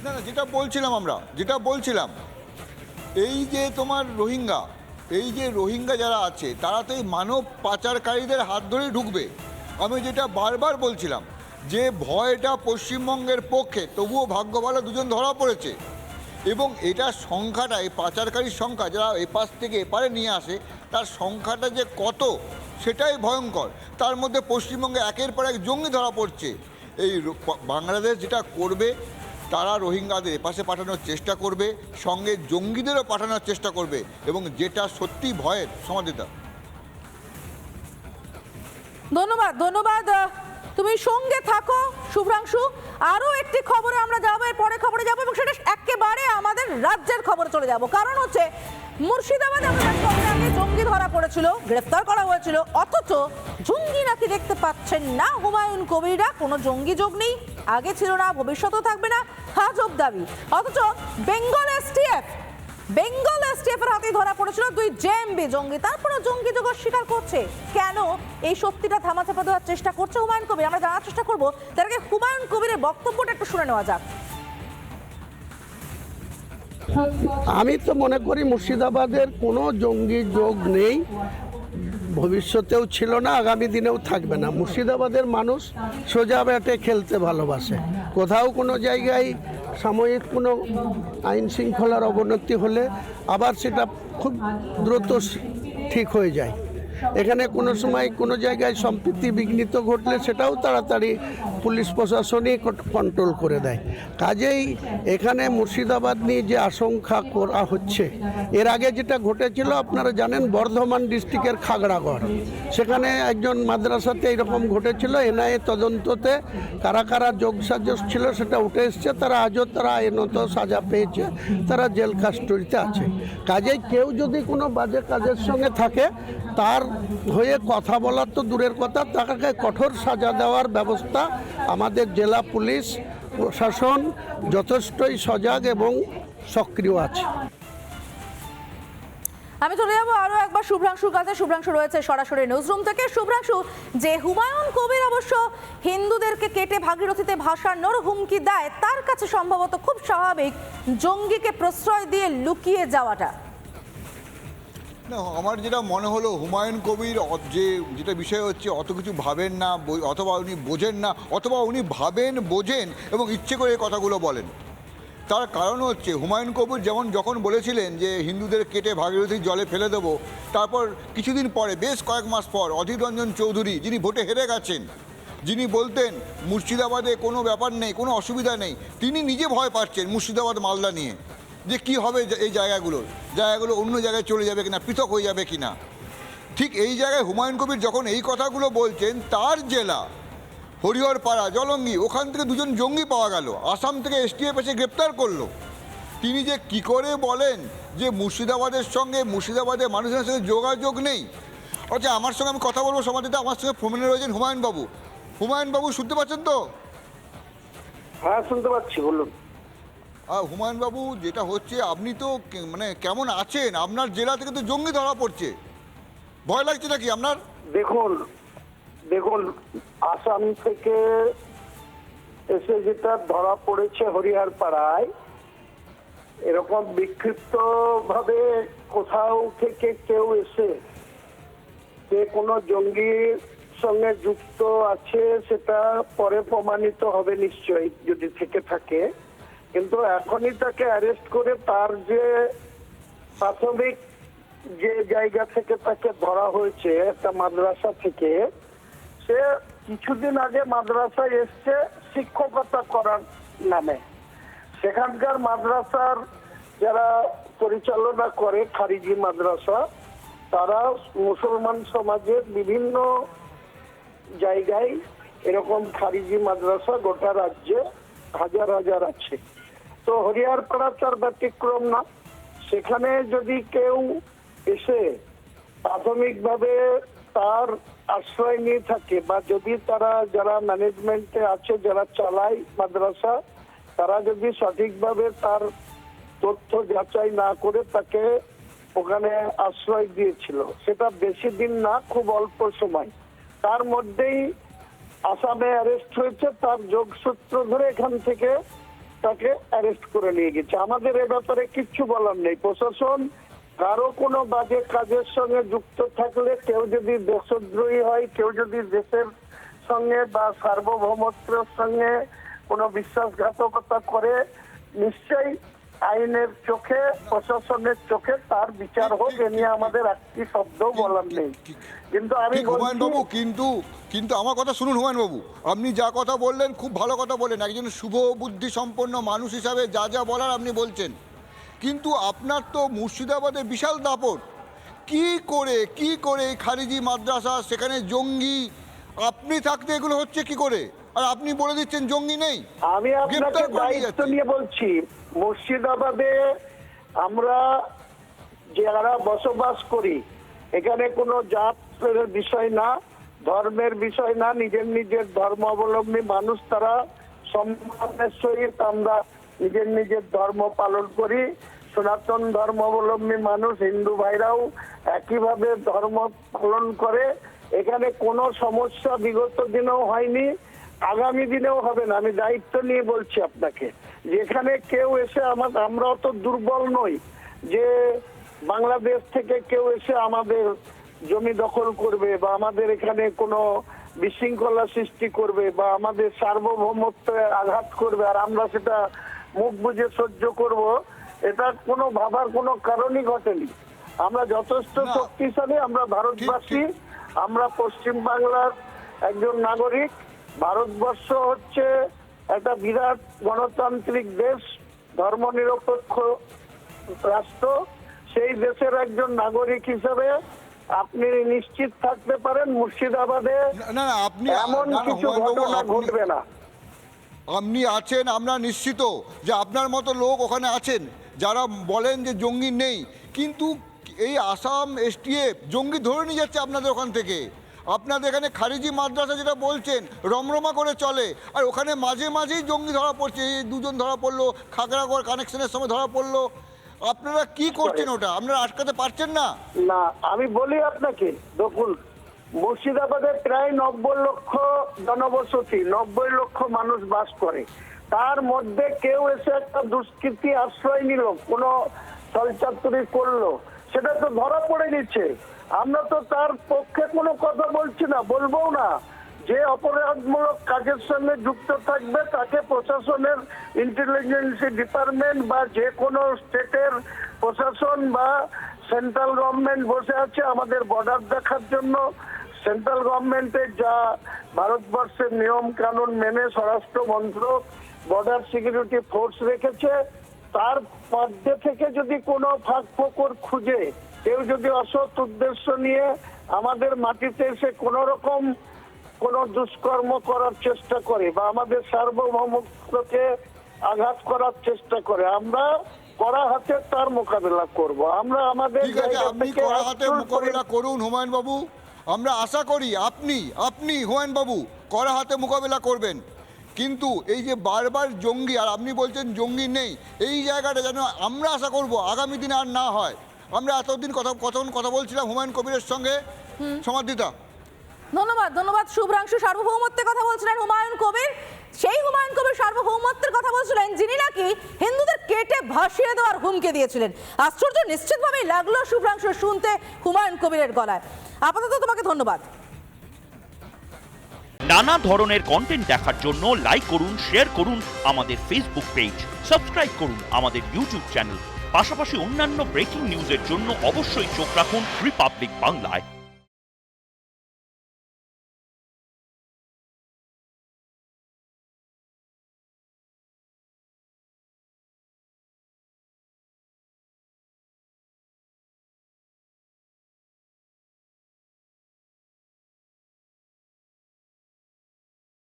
না না, যেটা বলছিলাম এই যে তোমার রোহিঙ্গা যারা আছে তারা তো এই মানব পাচারকারীদের হাত ধরেই ঢুকবে। আমি যেটা বারবার বলছিলাম যে ভয়টা পশ্চিমবঙ্গের পক্ষে, তবুও ভাগ্য ভালো দুজন ধরা পড়েছে। এবং এটার সংখ্যাটা, এই পাচারকারীর সংখ্যা যারা এপাশ থেকে এপারে নিয়ে আসে, তার সংখ্যাটা যে কত সেটাই ভয়ঙ্কর। তার মধ্যে পশ্চিমবঙ্গে একের পর এক জঙ্গি ধরা পড়ছে। এই বাংলাদেশ যেটা করবে, তারা রোহিঙ্গাদের এপাশে পাঠানোর চেষ্টা করবে, সঙ্গে জঙ্গিদেরও পাঠানোর চেষ্টা করবে, এবং যেটা সত্যি ভয়ের। সমাধিতা, ধন্যবাদ ধন্যবাদ, তুমি সঙ্গে থাকো শুভ্রাংশু। আরো একটি খবরে আমরা যাবো, এর পরে খবরে যাবো, এবং সেটা একেবারে আমাদের রাজ্যের খবরে চলে যাব। কারণ হচ্ছে মুর্শিদাবাদে আমাদের খবরে আগে জঙ্গি ধরা পড়েছিল, গ্রেফতার করা হয়েছিল, অথচ জঙ্গি নাকি দেখতে পাচ্ছেন না হুমায়ুন কবিররা। কোনো জঙ্গি যোগ নেই, আগে ছিল না, ভবিষ্যতেও থাকবে না, হাজব দাবি। অথচ বেঙ্গল এসটিএফ এর হাতে ধরা পড়েছিল 2 জেএমবি জঙ্গি, তারপরে জঙ্গি যোগ স্বীকার করছে। কেন এই সত্যিটা ধামাচাপা দেওয়ার চেষ্টা করছে হুমায়ুন কবির, আমরা জানার চেষ্টা করবো। তার আগে হুমায়ুন কবিরের বক্তব্যটা একটু শুনে নেওয়া যাক। আমি তো মনে করি মুর্শিদাবাদের কোনো জঙ্গি যোগ নেই, ভবিষ্যতেও ছিল না, আগামী দিনেও থাকবে না। মুর্শিদাবাদের মানুষ সোজা ব্যাটে খেলতে ভালোবাসে। কোথাও কোনো জায়গায় সাময়িক কোনো আইন শৃঙ্খলার অবনতি হলে আবার সেটা খুব দ্রুত ঠিক হয়ে যায়। এখানে কোনো সময় কোনো জায়গায় সম্প্রীতি বিঘ্নিত ঘটলে সেটাও তাড়াতাড়ি পুলিশ প্রশাসনই কন্ট্রোল করে দেয়। কাজেই এখানে মুর্শিদাবাদ নিয়ে যে আশঙ্কা করা হচ্ছে, এর আগে যেটা ঘটেছিল আপনারা জানেন, বর্ধমান ডিস্ট্রিক্টের খাগড়াগড়, সেখানে একজন মাদ্রাসাতে এরকম ঘটেছিল। এনআইএ তদন্ততে কারা কারা যোগসাজশ ছিল সেটা উঠে এসছে, তারা আজও আইনত সাজা পেয়েছে, তারা জেল কাস্টডিতে আছে। কাজেই কেউ যদি কোনো বাজে কাজের সঙ্গে থাকে, তার হয়ে কথা বলার তো দূরের কথা, তাকে কঠোর সাজা দেওয়ার ব্যবস্থা আমাদের জেলা পুলিশ প্রশাসন যথেষ্টই সজাগ এবং সক্রিয় আছে। আমি চলে যাবো আরো একবার শুভ্রাংশুর কাছে। শুভ্রাংশু রয়েছে সরাসরি নিউজরুম থেকে। শুভ্রাংশু, যে হুমায়ুন কবির অবশ্য হিন্দুদেরকে কেটে ভাগীরথীতে ভাসানোর হুমকি দেয়, তার কাছে সম্ভবত খুব স্বাভাবিক জঙ্গিকে প্রশ্রয় দিয়ে লুকিয়ে যাওয়াটা। না, আমার যেটা মনে হলো, হুমায়ুন কবির যেটা বিষয় হচ্ছে, অত কিছু ভাবেন না, অথবা উনি বোঝেন না, অথবা উনি ভাবেন, বোঝেন এবং ইচ্ছে করে এই কথাগুলো বলেন। তার কারণ হচ্ছে, হুমায়ুন কবির যখন বলেছিলেন যে হিন্দুদের কেটে ভাগীরথীর জলে ফেলে দেবো, তারপর কিছুদিন পরে, বেশ কয়েক মাস পর, অধীর রঞ্জন চৌধুরী, যিনি ভোটে হেরে গেছেন, যিনি বলতেন মুর্শিদাবাদে কোনো ব্যাপার নেই, কোনো অসুবিধা নেই, তিনি নিজে ভয় পাচ্ছেন মুর্শিদাবাদ মালদা নিয়ে, যে কি হবে এই জায়গাগুলো অন্য জায়গায় চলে যাবে কিনা, পৃথক হয়ে যাবে কিনা। ঠিক এই জায়গায় হুমায়ুন কবির যখন এই কথাগুলো বলছেন, তার জেলা হরিহরপাড়া, জলঙ্গি, ওখান থেকে 2জন জঙ্গি পাওয়া গেল, আসাম থেকে এসটিএফ এসে গ্রেপ্তার করলো। তিনি যে কি করে বলেন যে মুর্শিদাবাদের মানুষের সঙ্গে যোগাযোগ নেই। আচ্ছা, আমার সঙ্গে আমি কথা বলবো সমাধিতে, আমার সঙ্গে ফোনে রয়েছেন হুমায়ুন বাবু, শুনতে পাচ্ছেন তো? হ্যাঁ, শুনতে পাচ্ছি, বলুন। হুমায়ুন বাবু, যেটা হচ্ছে, আপনি তো মানে কেমন আছেন? আপনার জেলা থেকে তো জঙ্গি ধরা পড়ছে, ভয় লাগছে নাকি আপনার? দেখুন, আসাম থেকে এসে যেটা ধরা পড়েছে হরিহরপাড়ায়, এরকম বিক্ষিপ্ত ভাবে কোথাও থেকে কেউ এসে যে কোনো জঙ্গির সঙ্গে যুক্ত আছে সেটা পরে প্রমাণিত হবে নিশ্চয়ই, যদি থেকে থাকে। কিন্তু এখনই তাকে অ্যারেস্ট করে তার যে প্রাথমিক যে জায়গা থেকে তাকে ধরা হয়েছে, একটা মাদ্রাসা থেকে, সে কিছুদিন আগে মাদ্রাসায় এসছে শিক্ষকতা করার নামে। সেখানকার মাদ্রাসার যারা পরিচালনা করে, খারিজি মাদ্রাসা, তারা মুসলমান সমাজের বিভিন্ন জায়গায় এরকম খারিজি মাদ্রাসা গোটা রাজ্যে হাজার হাজার আছে। তো হরিহরপাড়া তার ব্যতিক্রম না। সেখানে যদি কেউ এসে প্রাথমিকভাবে তার আশ্রয় নিয়ে থাকে, বা যদি তারা যারা ম্যানেজমেন্টে আছে, যারা চালায় মাদ্রাসা, তারা যদি সঠিকভাবে তার তথ্য যাচাই না করে তাকে ওখানে আশ্রয় দিয়েছিল, সেটা বেশি দিন না, খুব অল্প সময়, তার মধ্যেই আসামে অ্যারেস্ট হয়েছে। তার যোগসূত্র ধরে এখান থেকে তাকে অ্যারেস্ট করে নিয়ে গেছে। আমাদের এ ব্যাপারে কিচ্ছু বলার নেই। প্রশাসন কারো কোনো বাজে কাজের সঙ্গে যুক্ত থাকলে, কেউ যদি দেশদ্রোহী হয়, কেউ যদি দেশের সঙ্গে বা সার্বভৌমত্বের সঙ্গে কোনো বিশ্বাসঘাতকতা করে, নিশ্চয়ই আইনের চোখে, প্রশাসনের চোখে তার বিচার হোক। এ নিয়ে আমাদের একটি শব্দ বলার নেই। কিন্তু আমি ঠিক হুমায়ুন বাবু, বলছি, কিন্তু আমার কথা শুনুন হুমায়ুন বাবু, আপনি যা কথা বললেন খুব ভালো কথা বললেন, একজন শুভ বুদ্ধি সম্পন্ন মানুষ হিসাবে যা যা বলার আপনি বলছেন, কিন্তু আপনার তো মুর্শিদাবাদে বিশাল দাপট। কি করে এই খারিজি মাদ্রাসা, সেখানে জঙ্গি, আপনি থাকতে এগুলো হচ্ছে কি করে? আর আপনি বলে দিচ্ছেন জঙ্গি নেই। আমি আপনাকে গ্রেপ্তার করে নিয়ে দায়িত্ব যাচ্ছে। নিয়ে বলছি, মুর্শিদাবাদে আমরা যারা বসবাস করি, এখানে কোনো জাতের বিষয় না, ধর্মের বিষয় না, নিজের নিজের ধর্মাবলম্বী মানুষ, তারা সম্মানের সহিত আমরা নিজের নিজের ধর্ম পালন করি। সনাতন ধর্মাবলম্বী মানুষ, হিন্দু ভাইরাও একইভাবে ধর্ম পালন করে। এখানে কোনো সমস্যা বিগত দিনেও হয়নি, আগামী দিনেও হবে না। আমি দায়িত্ব নিয়ে বলছি আপনাকে, যেখানে কেউ এসে আমরা অত দুর্বল নই যে বাংলাদেশ থেকে কেউ এসে আমাদের জমি দখল করবে বা আমাদের এখানে কোনো বিশৃঙ্খলা সৃষ্টি করবে বা আমাদের সার্বভৌমত্বে আঘাত করবে আর আমরা সেটা মুখ বুজে সহ্য করব, এটা কোনো ভাবার কোনো কারণই ঘটেনি। আমরা যথেষ্ট না। শক্তিশালী, আমরা ভারতবাসী, আমরা পশ্চিম বাংলার একজন নাগরিক। ভারতবর্ষ হচ্ছে একটা বিরাট গণতান্ত্রিক দেশ, ধর্মনিরপেক্ষ রাষ্ট্র। সেই দেশের একজন নাগরিক হিসেবে আপনি নিশ্চিত থাকতে পারেন মুর্শিদাবাদে না, আপনি এমন কিছু ঘটনা ঘটবে না। আপনি আছেন, আমরা নিশ্চিত যে আপনার মতো লোক ওখানে আছেন যারা বলেন যে জঙ্গি নেই, কিন্তু এই আসাম এসটিএফ জঙ্গি ধরে নিয়ে যাচ্ছে আপনাদের ওখান থেকে। আপনাদের এখানে খারিজি মাদ্রাসা যেটা বলছেন রমরমা করে চলে, আর ওখানে মাঝে মাঝেই জঙ্গি ধরা পড়ছে। এই দুজন ধরা পড়লো, খাগড়াগড় কানেকশনের সময় ধরা পড়লো। আপনারা কি করছেন ওটা? আপনারা আটকাতে পারছেন না? না, আমি বলি আপনাকে, দেখুন, মুর্শিদাবাদে প্রায় 90 লক্ষ জনবসতি, 90 লক্ষ মানুষ বাস করে। তার মধ্যে কেউ এসে একটা দুষ্কৃতি আশ্রয় নিল, কোনো ছলচাতুরি করলো, সেটা তো ধরা পড়ে গেছে। আমরা তো তার পক্ষে কোনো কথা বলছি না, বলবো না। যে অপরাধমূলক কাজের সঙ্গে যুক্ত থাকবে তাকে প্রশাসনের ইন্টেলিজেন্স ডিপার্টমেন্ট বা যে কোনো স্টেটের প্রশাসন বা সেন্ট্রাল গভর্নমেন্ট বসে আছে আমাদের বর্ডার দেখার জন্য। সেন্ট্রাল গভর্নমেন্টের যা ভারতবর্ষের নিয়ম কানুন মেনে স্বরাষ্ট্র মন্ত্রক বর্ডার সিকিউরিটি ফোর্স রেখেছে, তার মধ্যে থেকে যদি কোনো ফাঁক ফোকর খুঁজে কেউ যদি অসৎ উদ্দেশ্য নিয়ে আমাদের মাটিতে এসে কোন রকম কোন দুষ্কর্ম করার চেষ্টা করে বা আমাদের সার্বভৌমত্বকে আঘাত করার চেষ্টা করে, আমরা কড়া হাতে তার মোকাবেলা করব। আমরা আমাদের ঠিক আছে, আপনি কড়া হাতে মোকাবেলা করুন হুমায়ুন বাবু। আমরা আশা করি আপনি হুমায়ুন বাবু কড়া হাতে মোকাবেলা করবেন। কিন্তু এই যে বারবার জঙ্গি, আর আপনি বলছেন জঙ্গি নেই, এই জায়গাটা যেন আমরা আশা করব আগামী দিনে আর না হয়। আমরা এতদিন কথা বলছিলাম হুমায়ুন কবিরের সঙ্গে। সমাদৃতা, ধন্যবাদ। শুভ্রাংশু সার্বভৌমত্বের কথা বলছিলেন হুমায়ুন কবির, সেই হুমায়ুন কবির সার্বভৌমত্বের কথা বলছিলেন যিনি নাকি হিন্দুদের কেটে ভাসিয়ে দেওয়ার হুমকি দিয়েছিলেন। আশ্চর্য নিশ্চিতভাবেই লাগলো শুভ্রাংশু শুনতে হুমায়ুন কবিরের গলায়। আপাতত তোমাকে ধন্যবাদ। নানা ধরনের কন্টেন্ট দেখার জন্য লাইক করুন, শেয়ার করুন আমাদের ফেসবুক পেজ, সাবস্ক্রাইব করুন আমাদের ইউটিউব চ্যানেল। পাশাপাশি অন্যান্য ব্রেকিং নিউজের জন্য অবশ্যই চোখ রাখুন রিপাবলিক বাংলায়।